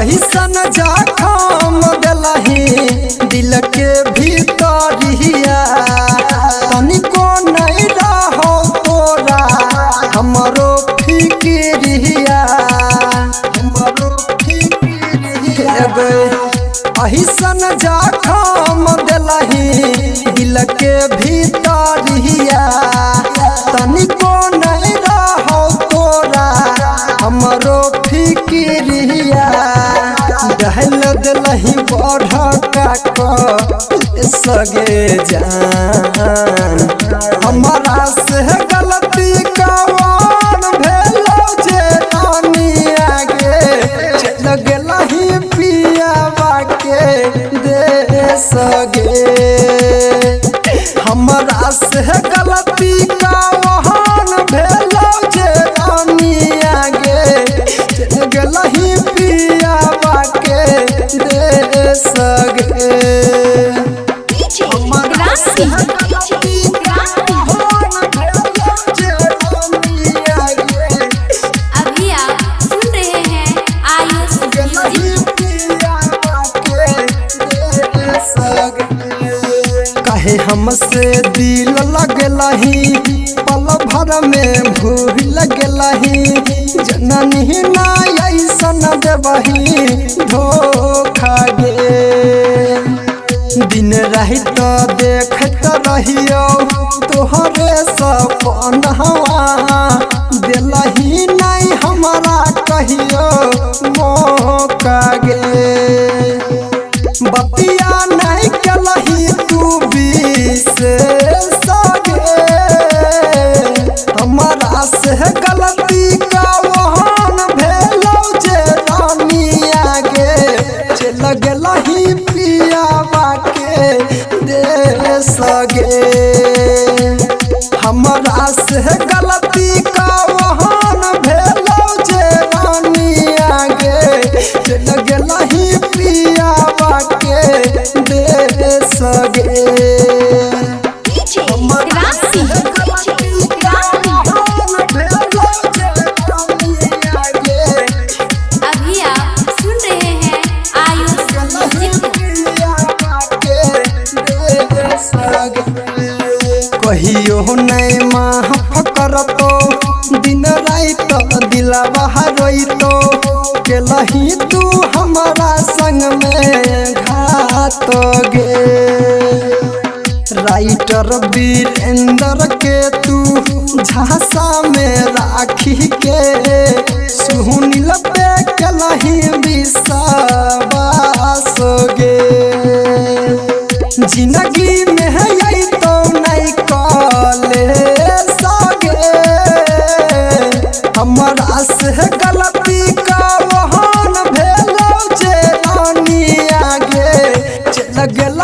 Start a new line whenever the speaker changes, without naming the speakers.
अहिसन जखम दिलही दिल के भीतरिया तनिको नहीं रहो तोरा हमरो फिक्रिया अहिसन जखम दिलही दिल के भीतरिया तनिको नहीं रहो तोरा हमरो फिक्रिया दहल दिलही बढ़ सगे जान हमारा से गलती कौन भेलो जे रानी आगे चल गेलही पियावा के दे सगे हमारा से गलती कौन भेलो जे रानी आगे चल गेलही पियावा के दे सगे
अभी आप सुन रहे हैं आयुष
कहे हमसे दिल लगलही पल भर में भूल लगलही जननी ना ऐसन देवही धोखा गे दिन रही तो देखत रहियो तोहरे सपनवा दिलही नहीं हमारा कहियो मौका गे बतिया नहीं कलही तू विशेष गे हमारा से गलती कौन भेलो जे रानी आगे चल गेलही पियावा के दे सगे हमारा से गलती कौन भेलो जे रानी आगे चल गेलही पियावा के दे सगे
अभी आप सुन रहे हैं आयुष
कहियो नहीं माफ करतो दिन रात दिलवा रोइतो केलही तू हमारा संग में घात गे राइटर वीरेंद्र के तू झांसा में राखी के सुनील पे केलही विश्वास गे जिंदगी में है तो नहीं कले सगे हमारा से गलती कौन भेलो जे रानी आगे चल गेल